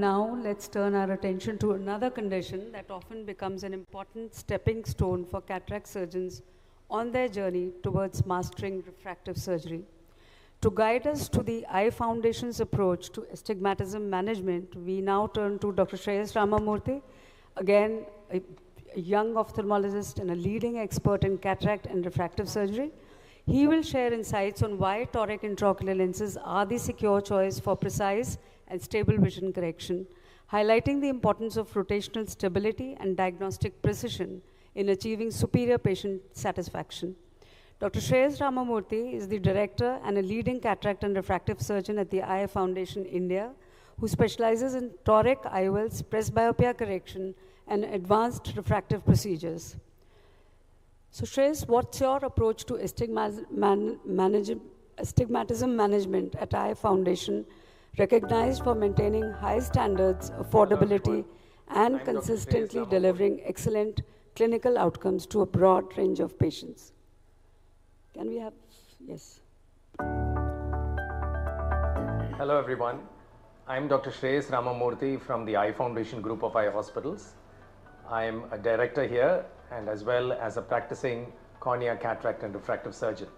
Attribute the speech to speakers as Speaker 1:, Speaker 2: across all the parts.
Speaker 1: now let's turn our attention to another condition that often becomes an important stepping stone for cataract surgeons on their journey towards mastering refractive surgery. To guide us to the Eye Foundation's approach to astigmatism management, we now turn to Dr. Shreyas Ramamurthy, again a young ophthalmologist and a leading expert in cataract and refractive surgery. He will share insights on why toric intraocular lenses are the secure choice for precise and stable vision correction, highlighting the importance of rotational stability and diagnostic precision in achieving superior patient satisfaction. Dr. Shreyas Ramamurthy is the director and a leading cataract and refractive surgeon at the Eye Foundation India, who specializes in toric IOLs, presbyopia correction, and advanced refractive procedures. So Shreyas, what's your approach to astigmatism management at Eye Foundation, recognized for maintaining high standards, affordability, and consistently delivering excellent clinical outcomes to a broad range of patients? Can we have, yes.
Speaker 2: Hello everyone, I'm Dr. Shreyas Ramamurthy from the Eye Foundation group of eye hospitals. I'm a director here and as well as a practicing cornea, cataract and refractive surgeon.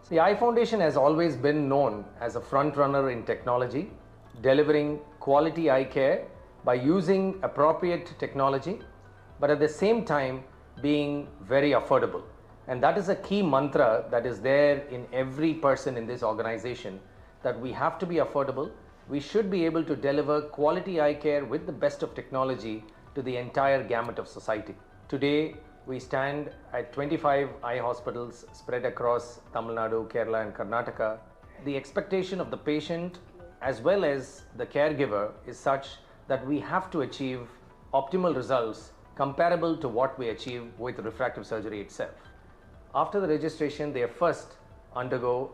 Speaker 2: The Eye Foundation has always been known as a front runner in technology, delivering quality eye care by using appropriate technology, but at the same time being very affordable. And that is a key mantra that is there in every person in this organization, that we have to be affordable. We should be able to deliver quality eye care with the best of technology to the entire gamut of society. Today, we stand at 25 eye hospitals spread across Tamil Nadu, Kerala and Karnataka. The expectation of the patient as well as the caregiver is such that we have to achieve optimal results comparable to what we achieve with refractive surgery itself. After the registration, they first undergo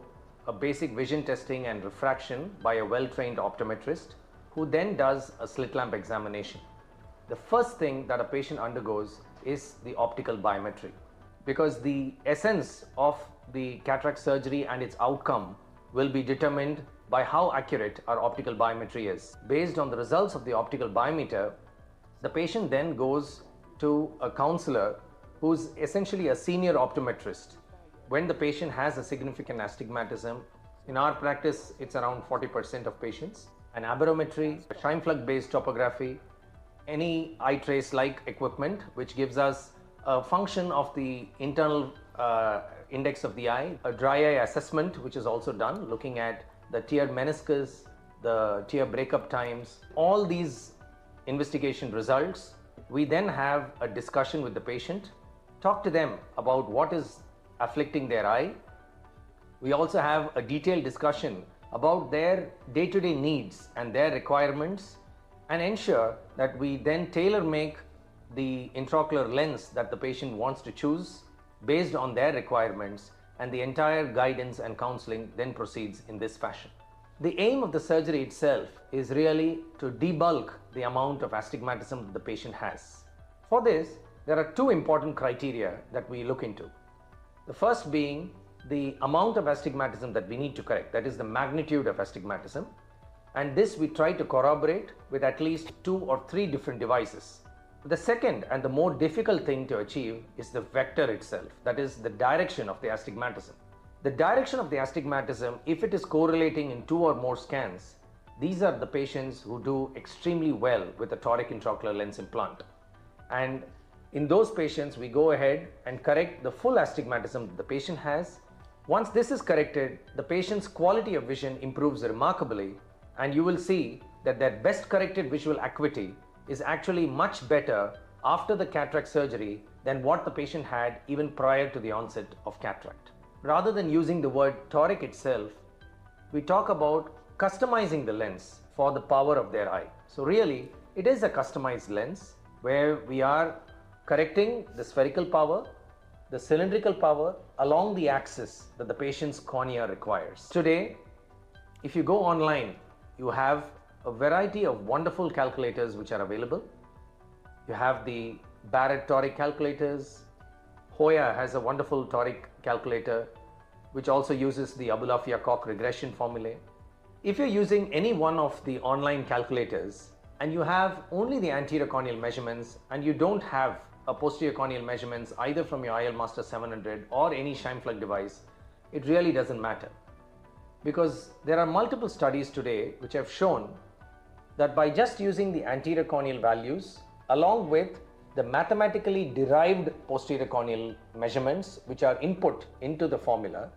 Speaker 2: a basic vision testing and refraction by a well-trained optometrist, who then does a slit lamp examination. The first thing that a patient undergoes is the optical biometry, because the essence of the cataract surgery and its outcome will be determined by how accurate our optical biometry is. Based on the results of the optical biometer, the patient then goes to a counselor who's essentially a senior optometrist. When the patient has a significant astigmatism, in our practice it's around 40% of patients, an aberrometry, a Scheimpflug based topography, any eye trace like equipment which gives us a function of the internal index of the eye, a dry eye assessment which is also done looking at the tear meniscus, the tear breakup times, all these investigation results. We then have a discussion with the patient, talk to them about what is afflicting their eye. We also have a detailed discussion about their day-to-day needs and their requirements, and ensure that we then tailor make the intraocular lens that the patient wants to choose based on their requirements, and the entire guidance and counseling then proceeds in this fashion. The aim of the surgery itself is really to debulk the amount of astigmatism that the patient has. For this, there are two important criteria that we look into. The first being the amount of astigmatism that we need to correct, that is the magnitude of astigmatism, and this we try to corroborate with at least 2 or 3 different devices. The second and the more difficult thing to achieve is the vector itself, that is the direction of the astigmatism. The direction of the astigmatism, if it is correlating in 2 or more scans, these are the patients who do extremely well with a toric intraocular lens implant. And in those patients, we go ahead and correct the full astigmatism that the patient has. Once this is corrected, the patient's quality of vision improves remarkably, and you will see that their best corrected visual acuity is actually much better after the cataract surgery than what the patient had even prior to the onset of cataract. Rather than using the word toric itself, we talk about customizing the lens for the power of their eye. So really, it is a customized lens where we are correcting the spherical power, the cylindrical power along the axis that the patient's cornea requires. Today, if you go online, you have a variety of wonderful calculators which are available. You have the Barrett toric calculators. Hoya has a wonderful toric calculator which also uses the Abulafia-Koch regression formulae. If you're using any one of the online calculators and you have only the anterior corneal measurements and you don't have a posterior corneal measurements either from your IL Master 700 or any Scheimpflug device, it really doesn't matter. Because there are multiple studies today which have shown that by just using the anterior corneal values along with the mathematically derived posterior corneal measurements which are input into the formula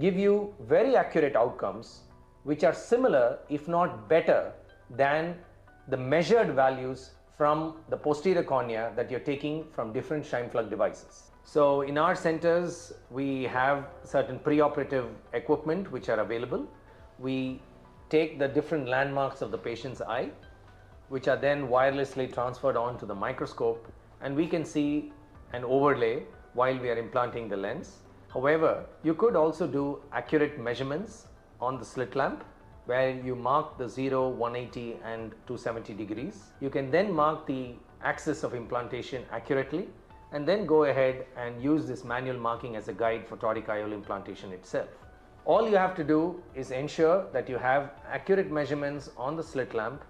Speaker 2: give you very accurate outcomes which are similar if not better than the measured values from the posterior cornea that you're taking from different Scheimpflug devices. So in our centers, we have certain preoperative equipment which are available. We take the different landmarks of the patient's eye, which are then wirelessly transferred onto the microscope, and we can see an overlay while we are implanting the lens. However, you could also do accurate measurements on the slit lamp where you mark the 0, 180 and 270 degrees. You can then mark the axis of implantation accurately and then go ahead and use this manual marking as a guide for toric IOL implantation itself. All you have to do is ensure that you have accurate measurements on the slit lamp,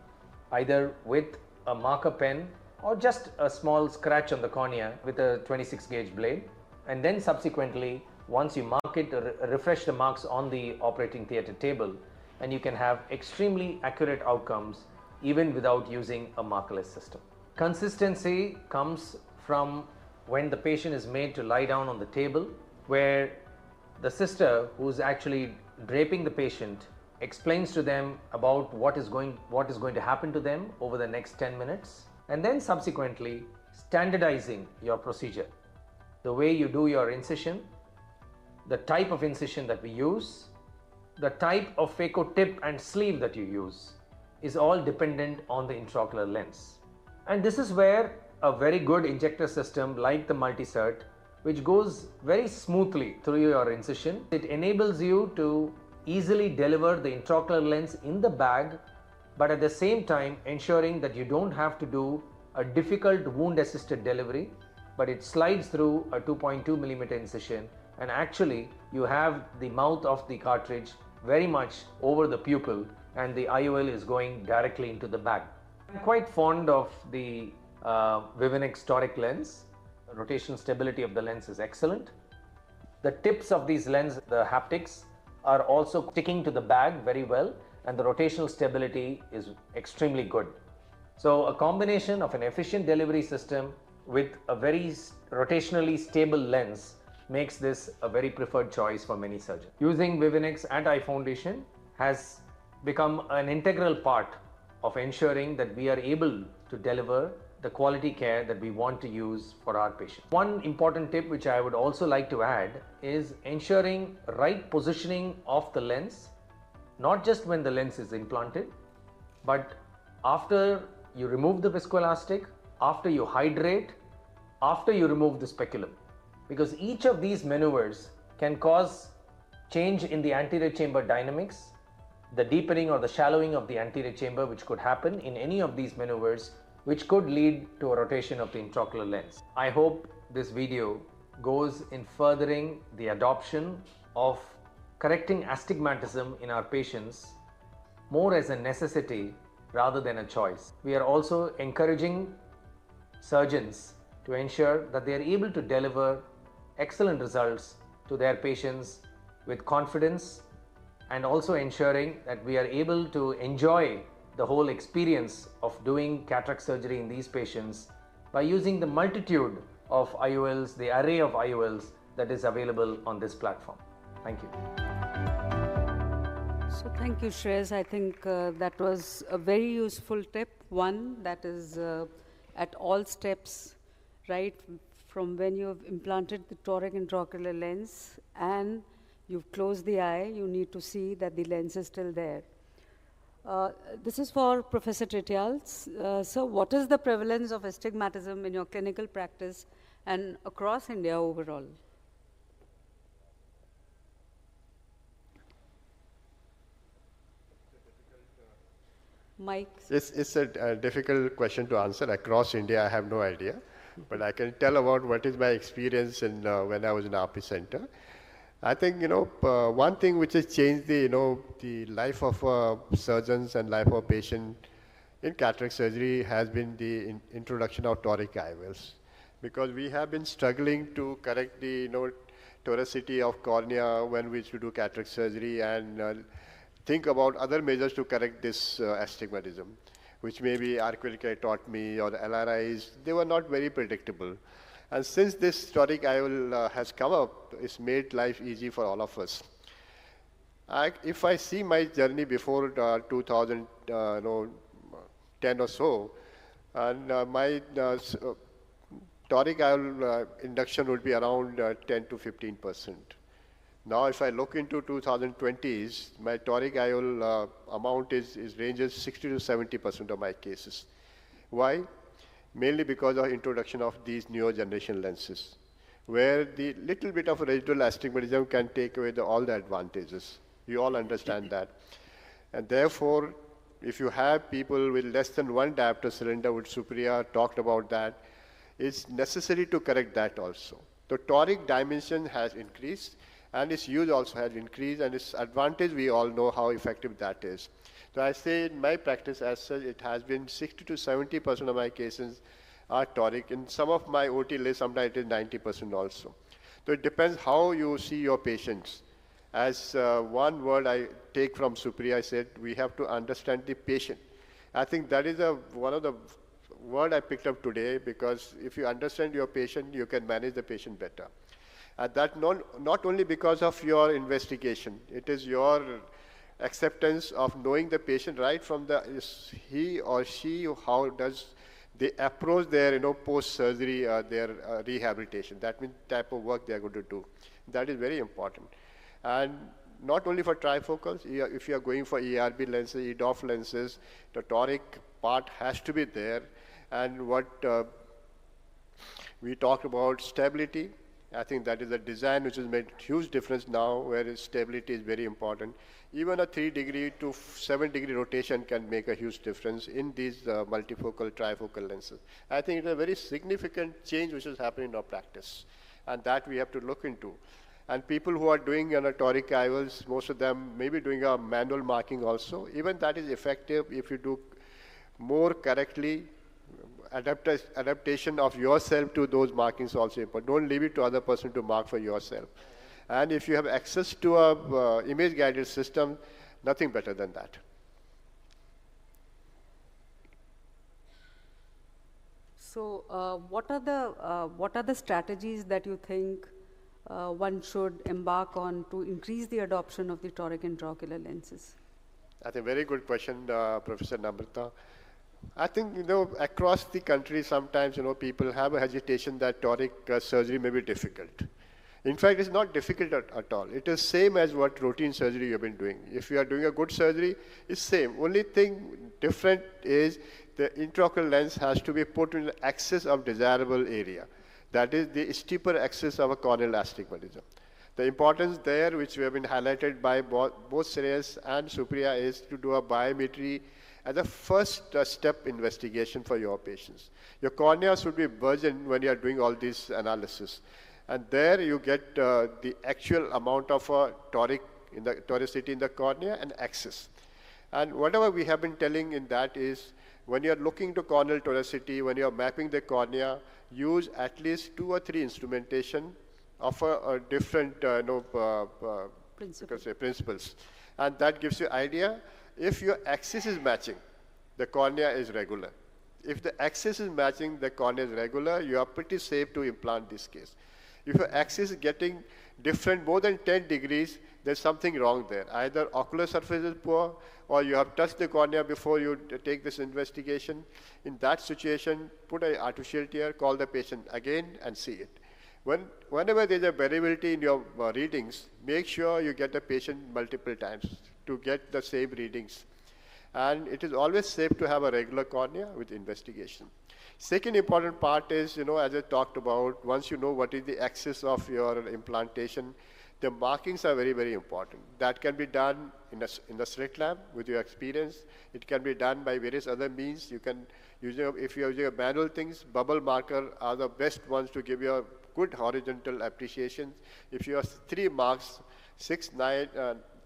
Speaker 2: either with a marker pen or just a small scratch on the cornea with a 26 gauge blade, and then subsequently once you mark it, refresh the marks on the operating theatre table, and you can have extremely accurate outcomes even without using a markerless system. Consistency comes from when the patient is made to lie down on the table, where the sister who's actually draping the patient explains to them about what is going to happen to them over the next 10 minutes, and then subsequently standardizing your procedure. The way you do your incision, the type of incision that we use, the type of phaco tip and sleeve that you use is all dependent on the intraocular lens. And this is where a very good injector system like the Multicert, which goes very smoothly through your incision, it enables you to easily deliver the intraocular lens in the bag, but at the same time ensuring that you don't have to do a difficult wound assisted delivery, but it slides through a 2.2 millimeter incision, and actually you have the mouth of the cartridge very much over the pupil and the IOL is going directly into the bag. I'm quite fond of the Vivinex toric lens. The rotational stability of the lens is excellent. The tips of these lenses, the haptics, are also sticking to the bag very well, and the rotational stability is extremely good. So a combination of an efficient delivery system with a very rotationally stable lens makes this a very preferred choice for many surgeons. Using Vivinex at Eye Foundation has become an integral part of ensuring that we are able to deliver the quality care that we want to use for our patients. One important tip which I would also like to add is ensuring right positioning of the lens, not just when the lens is implanted, but after you remove the viscoelastic, after you hydrate, after you remove the speculum. Because each of these maneuvers can cause change in the anterior chamber dynamics, the deepening or the shallowing of the anterior chamber which could happen in any of these maneuvers, which could lead to a rotation of the intraocular lens. I hope this video goes in furthering the adoption of correcting astigmatism in our patients more as a necessity rather than a choice. We are also encouraging surgeons to ensure that they are able to deliver excellent results to their patients with confidence, and also ensuring that we are able to enjoy the whole experience of doing cataract surgery in these patients by using the multitude of IOLs, the array of IOLs that is available on this platform. Thank you.
Speaker 1: So thank you, Shreyas. I think that was a very useful tip. One, that is at all steps, right, from when you have implanted the toric intraocular lens and you've closed the eye, you need to see that the lens is still there. This is for Professor Tritial. So what is the prevalence of astigmatism in your clinical practice and across India overall? Mike?
Speaker 3: It's a difficult question to answer. Across India, I have no idea. But I can tell about what is my experience in, when I was in RP Center. I think, one thing which has changed the life of surgeons and life of patient in cataract surgery has been the introduction of toric IOLs, because we have been struggling to correct the toricity of cornea when we should do cataract surgery, and think about other measures to correct this astigmatism, which maybe arcuate keratotomy or LRIs. They were not very predictable. And since this toric IOL has come up, it's made life easy for all of us. If I see my journey before 2010 or so, and my toric IOL induction would be around 10 to 15%. Now, if I look into 2020s, my toric IOL amount ranges 60 to 70% of my cases. Why? Mainly because of introduction of these newer generation lenses, where the little bit of residual astigmatism can take away all the advantages. You all understand that. And therefore, if you have people with less than one diopter cylinder, which Supriya talked about that, it's necessary to correct that also. The toric dimension has increased, and its use also has increased, and its advantage, we all know how effective that is. So I say in my practice as such, it has been 60 to 70% of my cases are toric. In some of my OT lists, sometimes it is 90% also. So it depends how you see your patients. As one word I take from Supriya, I said, we have to understand the patient. I think that is one of the word I picked up today, because if you understand your patient, you can manage the patient better. And that not only because of your investigation, it is your acceptance of knowing the patient right from he or she, how does they approach their post-surgery, their rehabilitation. That means type of work they are going to do. That is very important. And not only for trifocals, if you are going for ERB lenses, EDOF lenses, the toric part has to be there. And what we talked about stability, I think that is a design which has made huge difference now, where stability is very important. Even a 3-degree to 7-degree rotation can make a huge difference in these multifocal, trifocal lenses. I think it's a very significant change which is happening in our practice, and that we have to look into. And people who are doing toric IOLs, most of them may be doing a manual marking also. Even that is effective if you do more correctly. Adaptation of yourself to those markings also important. Don't leave it to other person to mark for yourself. And if you have access to a image-guided system, nothing better than that.
Speaker 1: So, what are the strategies that you think one should embark on to increase the adoption of the toric intraocular lenses?
Speaker 3: That's a very good question, Professor Namrata. I think, across the country, sometimes, people have a hesitation that toric surgery may be difficult. In fact, it's not difficult at all. It is same as what routine surgery you've been doing. If you are doing a good surgery, it's same. Only thing different is the intraocular lens has to be put in the axis of desirable area. That is the steeper axis of a corneal astigmatism. The importance there, which we have been highlighted by both Shreyas and Supriya, is to do a biometry as a first step investigation for your patients. Your cornea should be virgin when you are doing all these analysis. And there you get the actual amount of toricity in the cornea and axis. And whatever we have been telling in that is, when you are looking to corneal toricity, when you are mapping the cornea, use at least 2 or 3 instrumentation of a different principles. And that gives you idea. If your axis is matching, the cornea is regular. If the axis is matching, the cornea is regular, you are pretty safe to implant this case. If your axis is getting different more than 10 degrees, there's something wrong there. Either ocular surface is poor, or you have touched the cornea before you take this investigation. In that situation, put an artificial tear, call the patient again and see it. Whenever there's a variability in your readings, make sure you get the patient multiple times to get the same readings. And it is always safe to have a regular cornea with investigation. Second important part is, as I talked about, once you know what is the axis of your implantation, the markings are very, very important. That can be done in the slit lamp with your experience. It can be done by various other means. You can use, if you're using manual things, bubble marker are the best ones to give you a good horizontal appreciation. If you have 3 marks, 6, 9,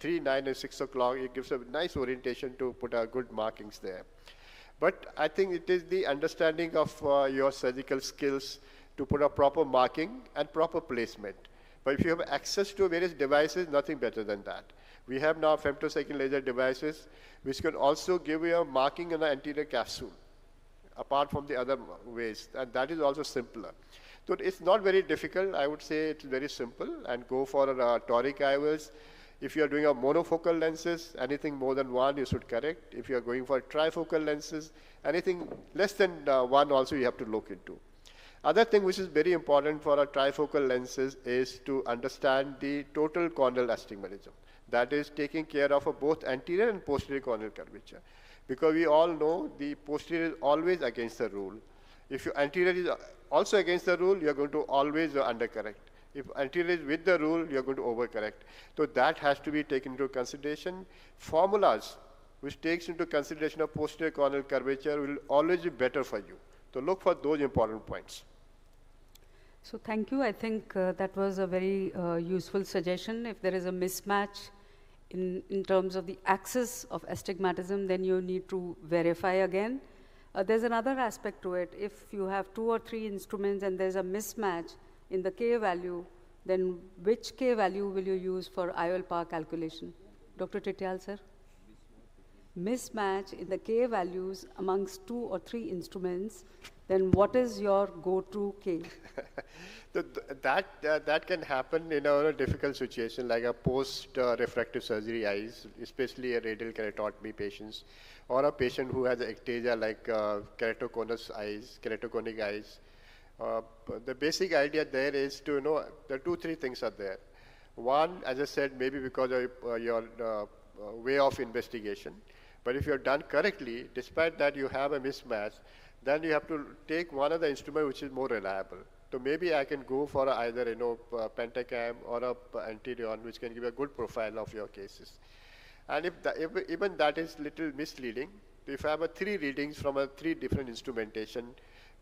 Speaker 3: 3, 9, and 6 o'clock, it gives a nice orientation to put good markings there. But I think it is the understanding of your surgical skills to put a proper marking and proper placement. But if you have access to various devices, nothing better tthan that. We have now femtosecond laser devices which can also give you a marking in the anterior capsule, apart from the other ways, and that is also simpler. So it's not very difficult. I would say it's very simple, and go for a toric IOLs. If you are doing a monofocal lenses, anything more than one you should correct. If you are going for trifocal lenses, anything less than one also you have to look into. Other thing which is very important for our trifocal lenses is to understand the total corneal astigmatism. That is taking care of both anterior and posterior corneal curvature. Because we all know the posterior is always against the rule. If your anterior is also against the rule, you are going to always undercorrect. If anterior is with the rule, you are going to overcorrect. So that has to be taken into consideration. Formulas which takes into consideration of posterior corneal curvature will always be better for you. So look for those important points.
Speaker 1: So thank you. I think that was a very useful suggestion. If there is a mismatch in terms of the axis of astigmatism, then you need to verify again. There's another aspect to it. If you have 2 or 3 instruments and there's a mismatch in the K value, then which K value will you use for IOL power calculation? Dr. Tityal, sir? Mismatch in the K values amongst 2 or 3 instruments, then what is your go-to K?
Speaker 3: That can happen in a difficult situation like a post-refractive surgery eyes, especially a radial keratotomy patients, or a patient who has ectasia like keratoconus eyes, keratoconic eyes. The basic idea there is to know the 2-3 things are there. One, as I said, maybe because of your way of investigation. But if you're done correctly, despite that you have a mismatch, then you have to take one of the instrument which is more reliable. So maybe I can go for either pentacam or a anterion, which can give a good profile of your cases. And if even that is little misleading, if I have 3 readings from 3 different instrumentation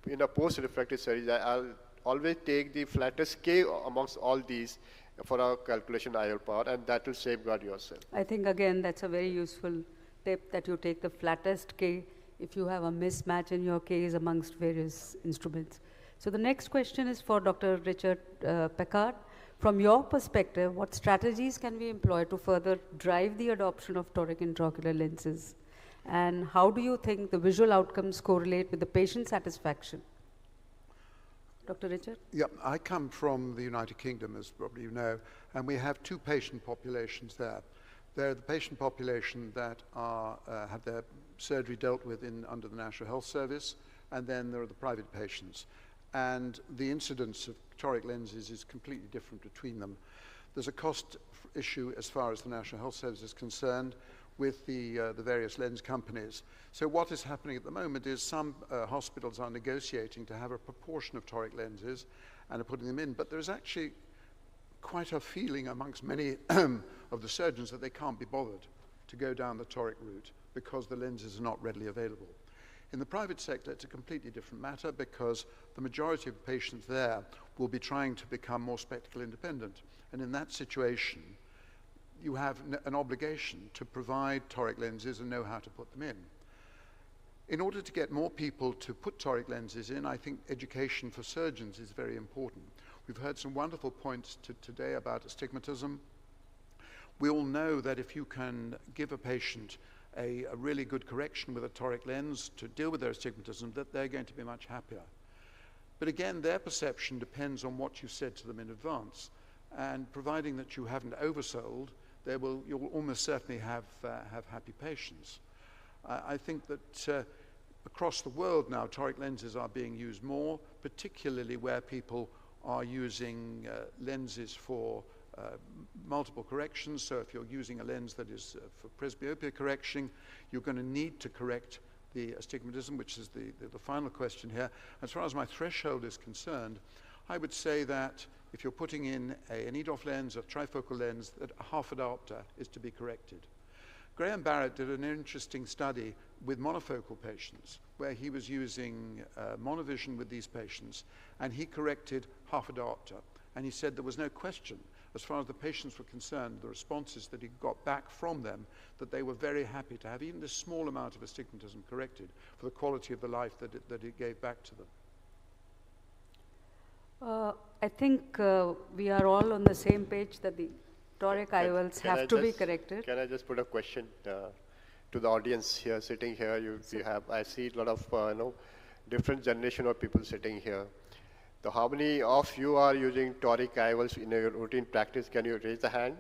Speaker 3: in a post-refractive surgery, I'll always take the flattest K amongst all these for our calculation IOL power, and that will safeguard yourself.
Speaker 1: I think again that's a very useful tip, that you take the flattest K if you have a mismatch in your Ks amongst various instruments. So the next question is for Dr. Richard Peckard. From your perspective, what strategies can we employ to further drive the adoption of toric intraocular lenses? And how do you think the visual outcomes correlate with the patient satisfaction? Dr. Richard?
Speaker 4: Yeah, I come from the United Kingdom, as probably you know, and we have 2 patient populations there. They're the patient population that have their surgery dealt with under the National Health Service, and then there are the private patients. And the incidence of toric lenses is completely different between them. There's a cost issue as far as the National Health Service is concerned with the various lens companies. So what is happening at the moment is some hospitals are negotiating to have a proportion of toric lenses and are putting them in, but there's actually quite a feeling amongst many of the surgeons that they can't be bothered to go down the toric route because the lenses are not readily available. In the private sector, it's a completely different matter because the majority of patients there will be trying to become more spectacle independent. And in that situation, you have an obligation to provide toric lenses and know how to put them in. In order to get more people to put toric lenses in, I think education for surgeons is very important. We've heard some wonderful points today about astigmatism. We all know that if you can give a patient a really good correction with a toric lens to deal with their astigmatism, that they're going to be much happier. But again, their perception depends on what you said to them in advance. And providing that you haven't oversold, you'll almost certainly have happy patients. I think that across the world now, toric lenses are being used more, particularly where people are using lenses for multiple corrections. So if you're using a lens that is for presbyopia correction, you're going to need to correct the astigmatism, which is the final question here. As far as my threshold is concerned, I would say that if you're putting in an EDOF lens, a trifocal lens, that a half a diopter is to be corrected. Graham Barrett did an interesting study with monofocal patients where he was using monovision with these patients, and he corrected half a diopter. And he said there was no question, as far as the patients were concerned, the responses that he got back from them, that they were very happy to have even this small amount of astigmatism corrected for the quality of the life that it gave back to them.
Speaker 1: I think we are all on the same page that the toric IOLs have to be corrected.
Speaker 3: Can I just put a question to the audience here, sitting here? You have, I see a lot of different generation of people sitting here. So how many of you are using toric IOLs in your routine practice? Can you raise the hand?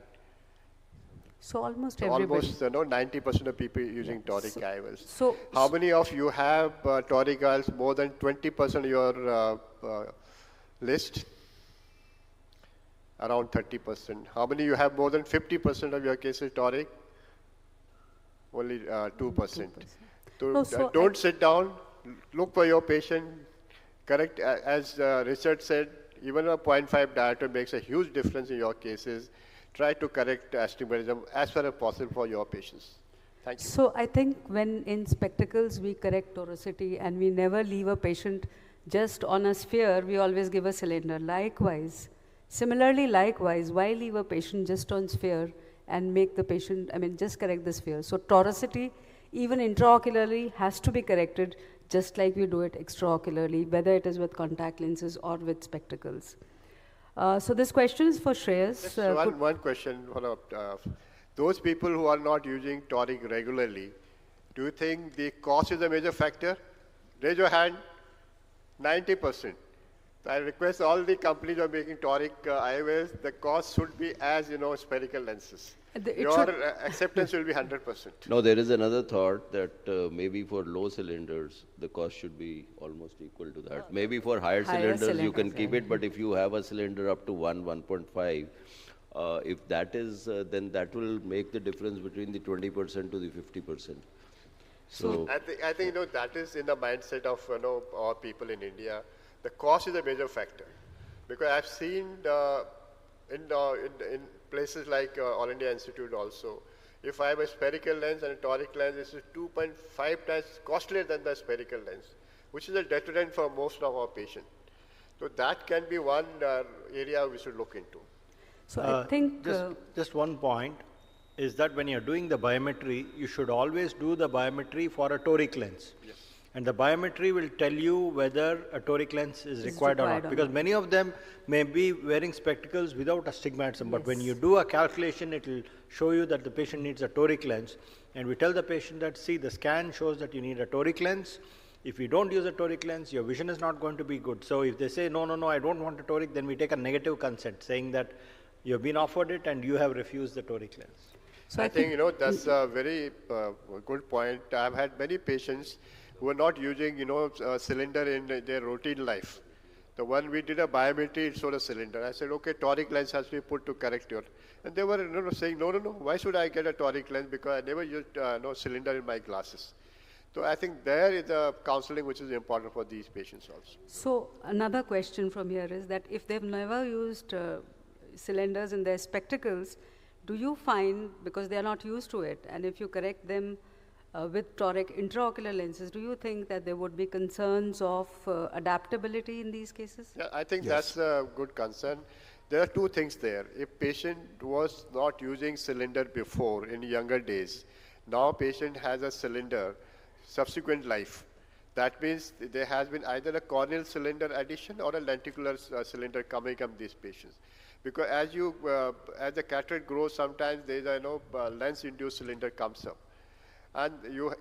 Speaker 1: So almost everybody.
Speaker 3: Almost 90% of people using toric IOLs.
Speaker 1: So
Speaker 3: how many of you have toric IOLs more than 20% of your list? Around 30%. How many you have more than 50% of your cases toric? Only 2%. So don't sit down. Look for your patient. Correct. As Richard said, even a 0.5 diopter makes a huge difference in your cases. Try to correct astigmatism as far as possible for your patients. Thank you.
Speaker 1: So I think when in spectacles we correct toricity and we never leave a patient just on a sphere, we always give a cylinder. Similarly, likewise, why leave a patient just on sphere and make the patient, just correct the sphere. So toricity, even intraocularly, has to be corrected just like we do it extraocularly, whether it is with contact lenses or with spectacles. So this question is for Shreyas.
Speaker 3: One question. Those people who are not using toric regularly, do you think the cost is a major factor? Raise your hand. 90%. I request all the companies who are making toric IOLs, the cost should be as, spherical lenses. Your acceptance will be 100%.
Speaker 5: No, there is another thought that maybe for low cylinders, the cost should be almost equal to that. Maybe for higher cylinders, you can keep it, but if you have a cylinder up to 1.5, if that is, then that will make the difference between the 20% to the 50%. So
Speaker 3: I think that is in the mindset of our people in India. The cost is a major factor, because I've seen in places like All India Institute also, if I have a spherical lens and a toric lens, this is 2.5 times costlier than the spherical lens, which is a deterrent for most of our patients. So that can be one area we should look into.
Speaker 1: So I think
Speaker 6: just one point is that when you're doing the biometry, you should always do the biometry for a toric lens.
Speaker 3: Yes.
Speaker 6: And the biometry will tell you whether a toric lens is required or not. Because many of them may be wearing spectacles without astigmatism. But when you do a calculation, it will show you that the patient needs a toric lens. And we tell the patient that, see, the scan shows that you need a toric lens. If you don't use a toric lens, your vision is not going to be good. So if they say, no, I don't want a toric, then we take a negative consent, saying that you've been offered it and you have refused the toric lens.
Speaker 3: So I think, that's a very good point. I've had many patients who are not using, a cylinder in their routine life. The one we did a biometry, it showed a cylinder. I said, okay, toric lens has to be put to correct your. And they were saying, no, why should I get a toric lens? Because I never used no cylinder in my glasses. So I think there is a counseling which is important for these patients also.
Speaker 1: So another question from here is that if they've never used cylinders in their spectacles, do you find, because they are not used to it, and if you correct them with toric intraocular lenses, do you think that there would be concerns of adaptability in these cases?
Speaker 3: Yeah, I think that's a good concern. There are two things there. If patient was not using cylinder before in younger days, now patient has a cylinder, subsequent life. That means there has been either a corneal cylinder addition or a lenticular cylinder coming up these patients. Because as the cataract grows, sometimes there is a lens-induced cylinder comes up. And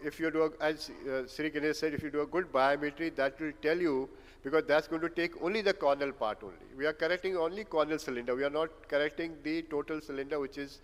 Speaker 3: if you do, as Sri Ganesh said, if you do a good biometry, that will tell you, because that's going to take only the corneal part only. We are correcting only corneal cylinder. We are not correcting the total cylinder, which is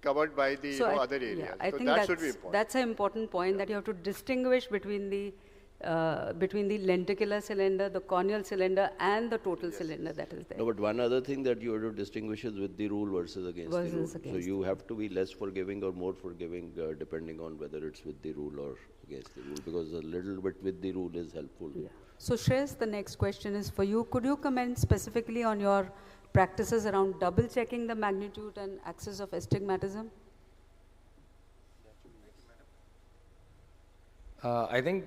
Speaker 3: covered by the other areas.
Speaker 1: Yeah, I think
Speaker 3: that should be important.
Speaker 1: That's an important point, that you have to distinguish between the lenticular cylinder, the corneal cylinder, and the total cylinder that is there.
Speaker 5: No, but one other thing that you have to distinguish is with the rule versus against the rule. So you have to be less forgiving or more forgiving depending on whether it's with the rule or against the rule, because a little bit with the rule is helpful.
Speaker 1: Yeah. So Shreyas, the next question is for you. Could you comment specifically on your practices around double checking the magnitude and axis of astigmatism?
Speaker 2: I think,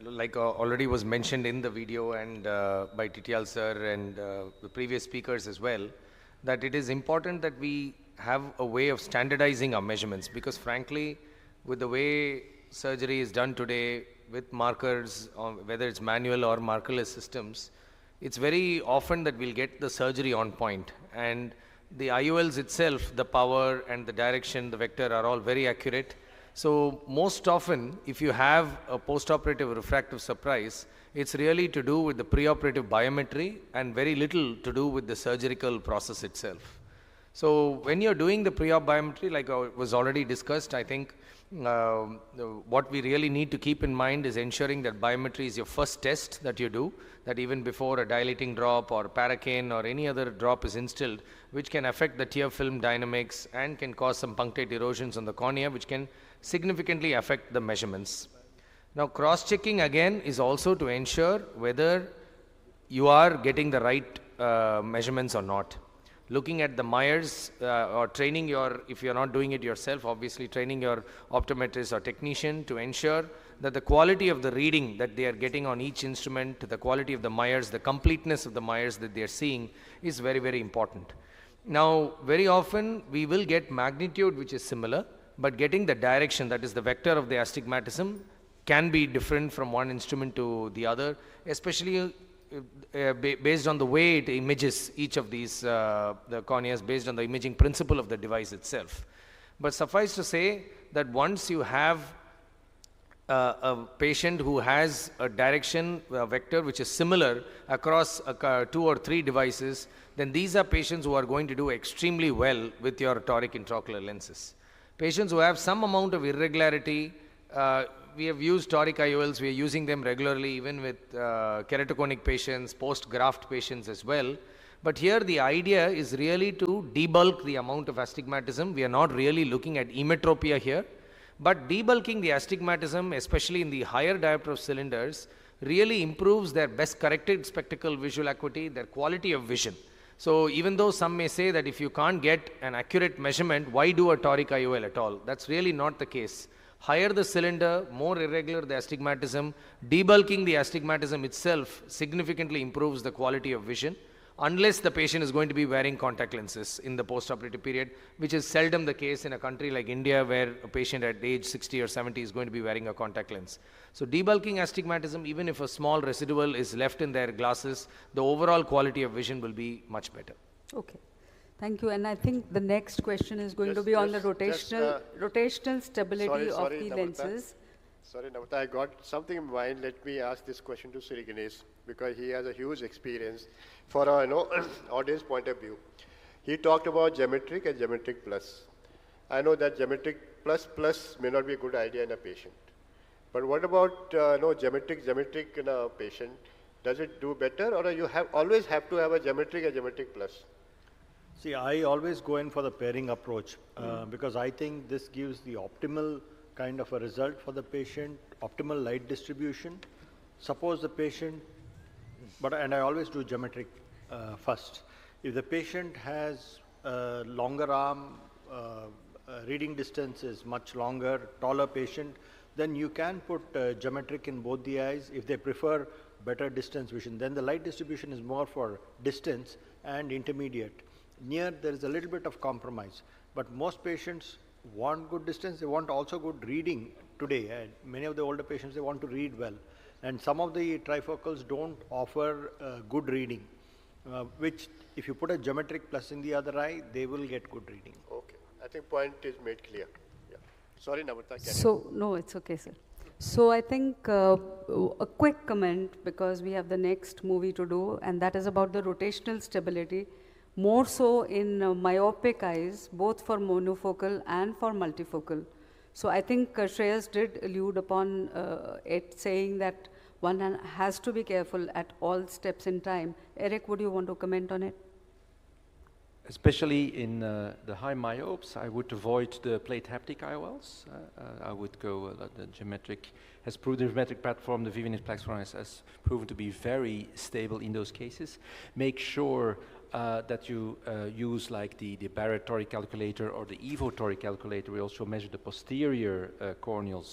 Speaker 2: like already was mentioned in the video and by Titial sir and the previous speakers as well, that it is important that we have a way of standardizing our measurements, because frankly, with the way surgery is done today with markers, whether it's manual or markerless systems, it's very often that we'll get the surgery on point, and the IOLs itself, the power and the direction, the vector are all very accurate. So most often, if you have a postoperative refractive surprise, it's really to do with the preoperative biometry and very little to do with the surgical process itself. So when you're doing the pre-op biometry, like was already discussed, I think what we really need to keep in mind is ensuring that biometry is your first test that you do, that even before a dilating drop or paracane or any other drop is instilled, which can affect the tear film dynamics and can cause some punctate erosions on the cornea, which can significantly affect the measurements. Now, cross-checking again is also to ensure whether you are getting the right measurements or not. Looking at the Myers or training your, if you're not doing it yourself, obviously training your optometrist or technician to ensure that the quality of the reading that they are getting on each instrument, the quality of the Myers, the completeness of the Myers that they are seeing is very, very important. Now, very often we will get magnitude which is similar, but getting the direction, that is the vector of the astigmatism, can be different from one instrument to the other, especially based on the way it images each of these the corneas, based on the imaging principle of the device itself. But suffice to say that once you have a patient who has a direction vector which is similar across 2 or 3 devices, then these are patients who are going to do extremely well with your toric intraocular lenses. Patients who have some amount of irregularity, we have used toric IOLs, we are using them regularly even with keratoconic patients, post-graft patients as well. But here the idea is really to debulk the amount of astigmatism. We are not really looking at emetropia here, but debulking the astigmatism, especially in the higher diopter of cylinders, really improves their best corrected spectacle visual acuity, their quality of vision. So even though some may say that if you can't get an accurate measurement, why do a toric IOL at all? That's really not the case. Higher the cylinder, more irregular the astigmatism, debulking the astigmatism itself significantly improves the quality of vision, unless the patient is going to be wearing contact lenses in the postoperative period, which is seldom the case in a country like India, where a patient at age 60 or 70 is going to be wearing a contact lens. So debulking astigmatism, even if a small residual is left in their glasses, the overall quality of vision will be much better.
Speaker 1: Okay. Thank you. And I think the next question is going to be on the rotational stability of the lenses.
Speaker 3: Sorry, Namrata, I got something in mind. Let me ask this question to Sri Ganesh, because he has a huge experience for our audience point of view. He talked about geometric and geometric plus. I know that geometric plus may not be a good idea in a patient. But what about geometric in a patient? Does it do better, or you always have to have a geometric plus?
Speaker 6: See, I always go in for the pairing approach because I think this gives the optimal kind of a result for the patient, optimal light distribution. Suppose the patient, and I always do geometric first. If the patient has a longer arm, reading distance is much longer, taller patient, then you can put geometric in both the eyes if they prefer better distance vision. Then the light distribution is more for distance and intermediate. Near, there is a little bit of compromise, but most patients want good distance, they want also good reading today. And many of the older patients, they want to read well. And some of the trifocals don't offer good reading, which if you put a geometric plus in the other eye, they will get good reading.
Speaker 3: Okay. I think point is made clear. Yeah. Sorry, Namrata.
Speaker 1: So, no, it's okay, sir. So I think a quick comment, because we have the next movie to do, and that is about the rotational stability. More so in myopic eyes, both for monofocal and for multifocal. So I think Shreyas did allude upon it, saying that one has to be careful at all steps in time. Eric, would you want to comment on it?
Speaker 7: Especially in the high myopes, I would avoid the plate haptic IOLs. I would go the geometric, the geometric platform, the Vivinit platform has proven to be very stable in those cases. Make sure that you use like the Barrett toric calculator or the EVO toric calculator. We also measure the posterior corneal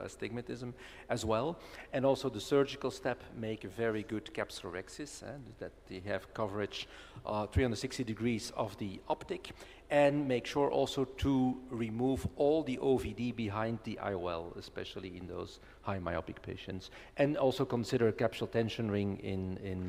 Speaker 7: astigmatism as well. And also the surgical step make a very good capsulorhexis, that they have coverage 360 degrees of the optic, and make sure also to remove all the OVD behind the IOL, especially in those high myopic patients, and also consider capsule tension ring in many